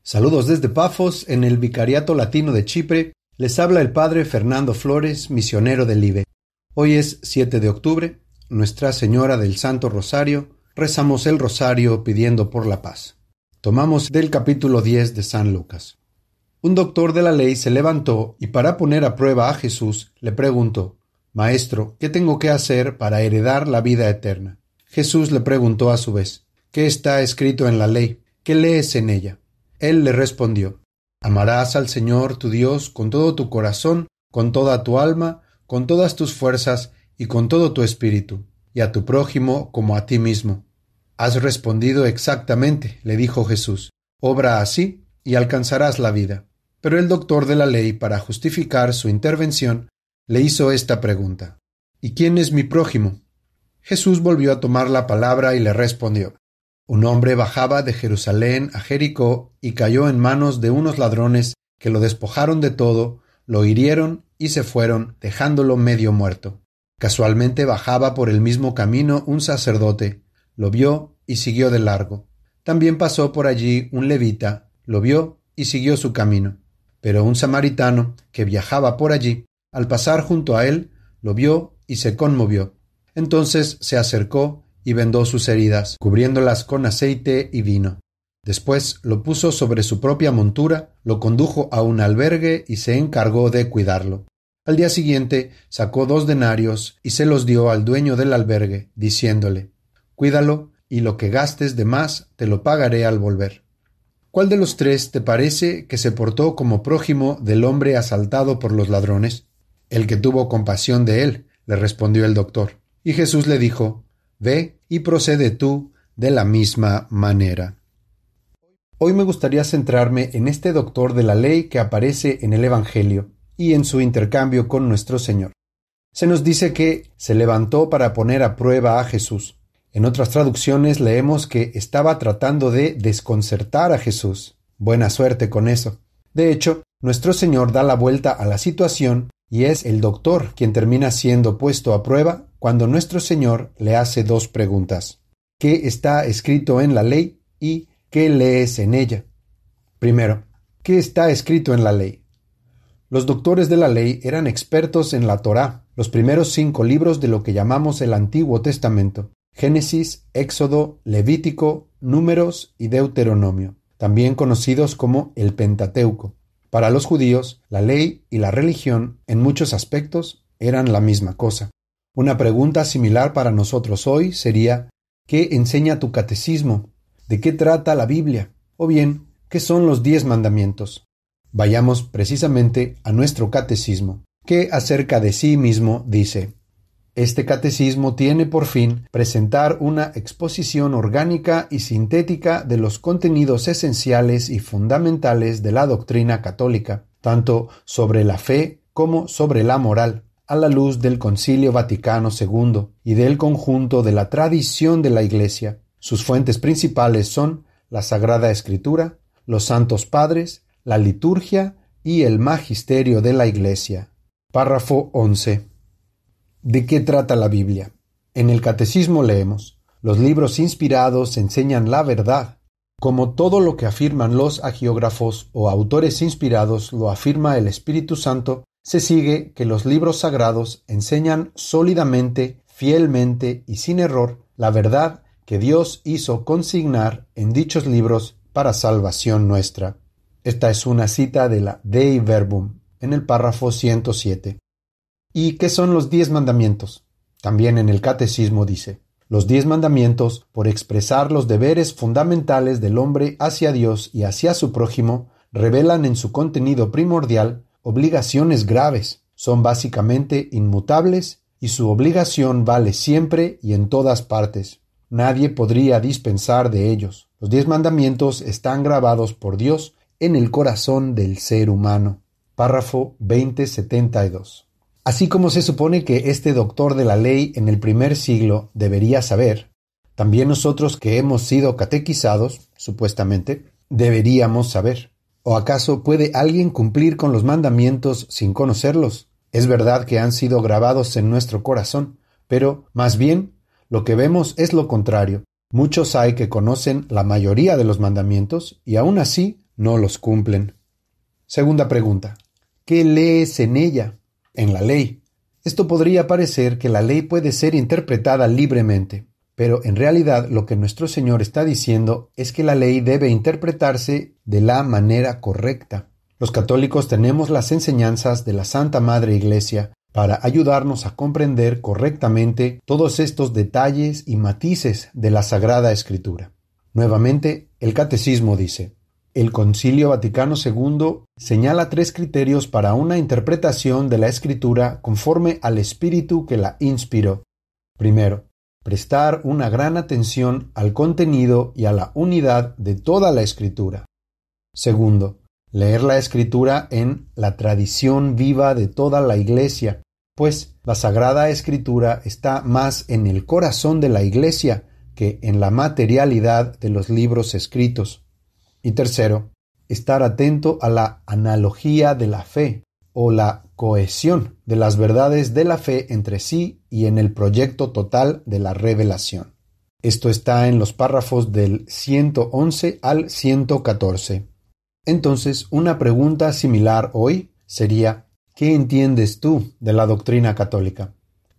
Saludos desde Pafos, en el Vicariato Latino de Chipre. Les habla el Padre Fernando Flores, misionero del IBE. Hoy es 7 de octubre, Nuestra Señora del Santo Rosario. Rezamos el rosario pidiendo por la paz. Tomamos del capítulo 10 de San Lucas. Un doctor de la ley se levantó y para poner a prueba a Jesús le preguntó: Maestro, ¿qué tengo que hacer para heredar la vida eterna? Jesús le preguntó a su vez: ¿Qué está escrito en la ley? ¿Qué lees en ella? Él le respondió: Amarás al Señor tu Dios con todo tu corazón, con toda tu alma, con todas tus fuerzas y con todo tu espíritu, y a tu prójimo como a ti mismo. Has respondido exactamente, le dijo Jesús. Obra así y alcanzarás la vida. Pero el doctor de la ley, para justificar su intervención, le hizo esta pregunta: ¿Y quién es mi prójimo? Jesús volvió a tomar la palabra y le respondió: Un hombre bajaba de Jerusalén a Jericó y cayó en manos de unos ladrones que lo despojaron de todo, lo hirieron y se fueron, dejándolo medio muerto. Casualmente bajaba por el mismo camino un sacerdote, lo vio y siguió de largo. También pasó por allí un levita, lo vio y siguió su camino. Pero un samaritano que viajaba por allí, al pasar junto a él, lo vio y se conmovió. Entonces se acercó y vendó sus heridas, cubriéndolas con aceite y vino. Después lo puso sobre su propia montura, lo condujo a un albergue y se encargó de cuidarlo. Al día siguiente sacó 2 denarios y se los dio al dueño del albergue, diciéndole: Cuídalo, y lo que gastes de más te lo pagaré al volver. ¿Cuál de los 3 te parece que se portó como prójimo del hombre asaltado por los ladrones? El que tuvo compasión de él, le respondió el doctor. Y Jesús le dijo: Ve y procede tú de la misma manera. Hoy me gustaría centrarme en este doctor de la ley que aparece en el Evangelio y en su intercambio con nuestro Señor. Se nos dice que se levantó para poner a prueba a Jesús. En otras traducciones leemos que estaba tratando de desconcertar a Jesús. Buena suerte con eso. De hecho, nuestro Señor da la vuelta a la situación y es el doctor quien termina siendo puesto a prueba cuando nuestro Señor le hace 2 preguntas: ¿qué está escrito en la ley? Y ¿qué lees en ella? Primero, ¿qué está escrito en la ley? Los doctores de la ley eran expertos en la Torá, los primeros 5 libros de lo que llamamos el Antiguo Testamento: Génesis, Éxodo, Levítico, Números y Deuteronomio, también conocidos como el Pentateuco. Para los judíos, la ley y la religión, en muchos aspectos, eran la misma cosa. Una pregunta similar para nosotros hoy sería: ¿qué enseña tu catecismo? ¿De qué trata la Biblia? O bien, ¿qué son los 10 mandamientos? Vayamos precisamente a nuestro catecismo, que acerca de sí mismo dice: Este catecismo tiene por fin presentar una exposición orgánica y sintética de los contenidos esenciales y fundamentales de la doctrina católica, tanto sobre la fe como sobre la moral, a la luz del Concilio Vaticano II y del conjunto de la tradición de la Iglesia. Sus fuentes principales son la Sagrada Escritura, los Santos Padres, la liturgia y el magisterio de la Iglesia. Párrafo 11. ¿De qué trata la Biblia? En el Catecismo leemos: los libros inspirados enseñan la verdad. Como todo lo que afirman los hagiógrafos o autores inspirados lo afirma el Espíritu Santo, se sigue que los libros sagrados enseñan sólidamente, fielmente y sin error la verdad que Dios hizo consignar en dichos libros para salvación nuestra. Esta es una cita de la Dei Verbum, en el párrafo 107. ¿Y qué son los 10 mandamientos? También en el Catecismo dice: los 10 mandamientos, por expresar los deberes fundamentales del hombre hacia Dios y hacia su prójimo, revelan en su contenido primordial obligaciones graves, son básicamente inmutables y su obligación vale siempre y en todas partes. Nadie podría dispensar de ellos. Los 10 mandamientos están grabados por Dios en el corazón del ser humano. Párrafo 2072. Así como se supone que este doctor de la ley en el primer siglo debería saber, también nosotros que hemos sido catequizados, supuestamente, deberíamos saber. ¿O acaso puede alguien cumplir con los mandamientos sin conocerlos? Es verdad que han sido grabados en nuestro corazón, pero, más bien, lo que vemos es lo contrario. Muchos hay que conocen la mayoría de los mandamientos y aún así no los cumplen. Segunda pregunta. ¿Qué lees en ella? En la ley. Esto podría parecer que la ley puede ser interpretada libremente, pero en realidad lo que nuestro Señor está diciendo es que la ley debe interpretarse de la manera correcta. Los católicos tenemos las enseñanzas de la Santa Madre Iglesia para ayudarnos a comprender correctamente todos estos detalles y matices de la Sagrada Escritura. Nuevamente, el Catecismo dice: el Concilio Vaticano II señala 3 criterios para una interpretación de la Escritura conforme al Espíritu que la inspiró. Primero, prestar una gran atención al contenido y a la unidad de toda la Escritura. Segundo, leer la Escritura en la tradición viva de toda la Iglesia, pues la Sagrada Escritura está más en el corazón de la Iglesia que en la materialidad de los libros escritos. Y tercero, estar atento a la analogía de la fe o la cohesión de las verdades de la fe entre sí y en el proyecto total de la revelación. Esto está en los párrafos del 111 al 114. Entonces, una pregunta similar hoy sería: ¿qué entiendes tú de la doctrina católica?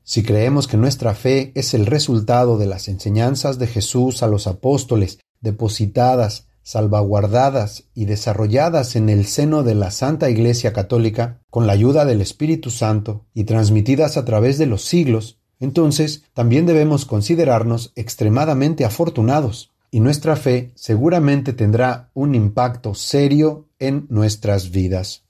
Si creemos que nuestra fe es el resultado de las enseñanzas de Jesús a los apóstoles, depositadas, salvaguardadas y desarrolladas en el seno de la Santa Iglesia Católica, con la ayuda del Espíritu Santo y transmitidas a través de los siglos, entonces también debemos considerarnos extremadamente afortunados, y nuestra fe seguramente tendrá un impacto serio en nuestras vidas.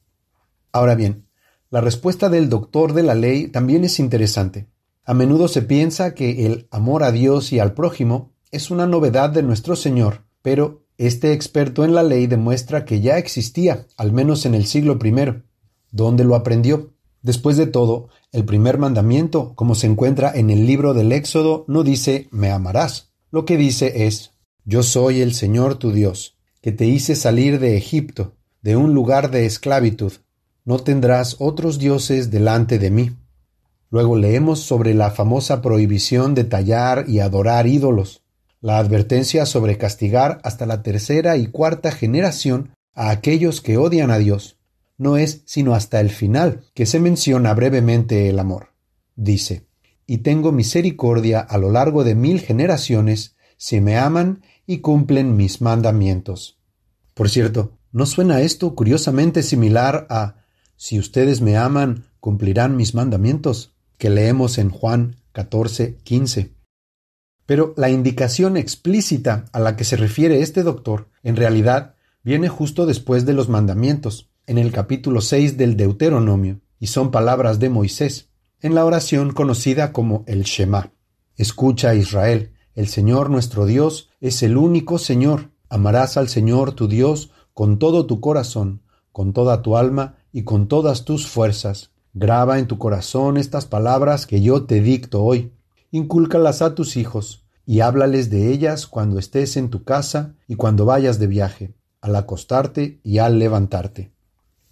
Ahora bien, la respuesta del doctor de la ley también es interesante. A menudo se piensa que el amor a Dios y al prójimo es una novedad de nuestro Señor, pero este experto en la ley demuestra que ya existía, al menos en el siglo I. ¿Dónde lo aprendió? Después de todo, el primer mandamiento, como se encuentra en el libro del Éxodo, no dice «me amarás». Lo que dice es «yo soy el Señor tu Dios, que te hice salir de Egipto, de un lugar de esclavitud. No tendrás otros dioses delante de mí». Luego leemos sobre la famosa prohibición de tallar y adorar ídolos, la advertencia sobre castigar hasta la 3ª y 4ª generación a aquellos que odian a Dios. No es sino hasta el final que se menciona brevemente el amor. Dice: «Y tengo misericordia a lo largo de 1000 generaciones, si me aman y cumplen mis mandamientos». Por cierto, ¿no suena esto curiosamente similar a «si ustedes me aman, cumplirán mis mandamientos», que leemos en Juan 14:15? Pero la indicación explícita a la que se refiere este doctor, en realidad, viene justo después de los mandamientos, en el capítulo 6 del Deuteronomio, y son palabras de Moisés, en la oración conocida como el Shema. «Escucha, Israel, el Señor nuestro Dios es el único Señor. Amarás al Señor tu Dios con todo tu corazón, con toda tu alma y con todas tus fuerzas. Graba en tu corazón estas palabras que yo te dicto hoy. Incúlcalas a tus hijos y háblales de ellas cuando estés en tu casa y cuando vayas de viaje, al acostarte y al levantarte».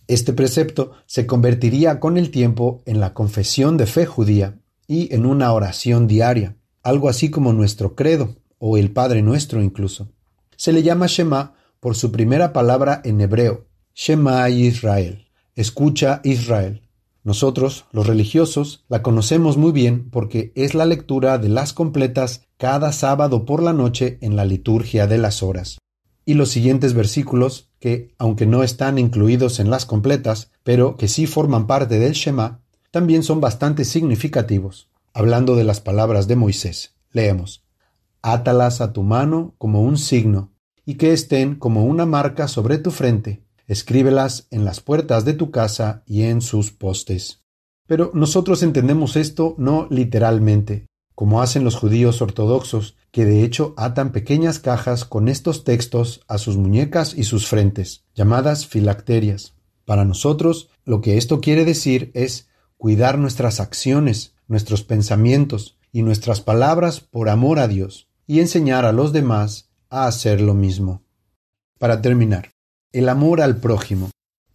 Este precepto se convertiría con el tiempo en la confesión de fe judía y en una oración diaria, algo así como nuestro credo o el Padre Nuestro incluso. Se le llama Shema por su primera palabra en hebreo, Shema Israel, escucha Israel. Nosotros, los religiosos, la conocemos muy bien porque es la lectura de las completas cada sábado por la noche en la liturgia de las horas. Y los siguientes versículos, que, aunque no están incluidos en las completas, pero que sí forman parte del Shema, también son bastante significativos. Hablando de las palabras de Moisés, leemos: «Átalas a tu mano como un signo, y que estén como una marca sobre tu frente. Escríbelas en las puertas de tu casa y en sus postes». Pero nosotros entendemos esto no literalmente, como hacen los judíos ortodoxos, que de hecho atan pequeñas cajas con estos textos a sus muñecas y sus frentes, llamadas filacterias. Para nosotros, lo que esto quiere decir es cuidar nuestras acciones, nuestros pensamientos y nuestras palabras por amor a Dios, y enseñar a los demás a hacer lo mismo. Para terminar, el amor al prójimo.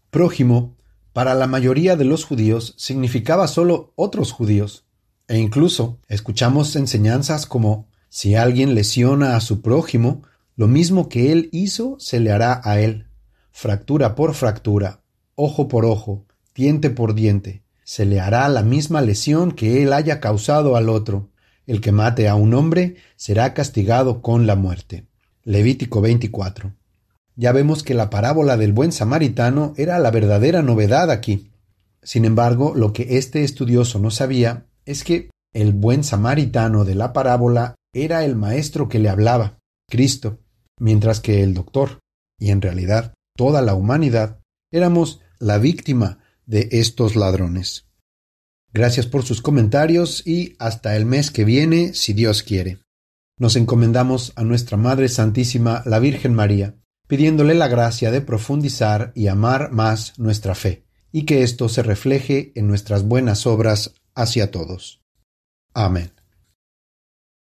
Prójimo, para la mayoría de los judíos, significaba solo otros judíos. E incluso escuchamos enseñanzas como: si alguien lesiona a su prójimo, lo mismo que él hizo se le hará a él. fractura por fractura, ojo por ojo, diente por diente. Se le hará la misma lesión que él haya causado al otro. El que mate a un hombre será castigado con la muerte. Levítico 24. Ya vemos que la parábola del buen samaritano era la verdadera novedad aquí. Sin embargo, lo que este estudioso no sabía es que el buen samaritano de la parábola era el maestro que le hablaba, Cristo, mientras que el doctor, y en realidad toda la humanidad, éramos la víctima de estos ladrones. Gracias por sus comentarios y hasta el mes que viene, si Dios quiere. Nos encomendamos a nuestra Madre Santísima, la Virgen María, pidiéndole la gracia de profundizar y amar más nuestra fe, y que esto se refleje en nuestras buenas obras hacia todos. Amén.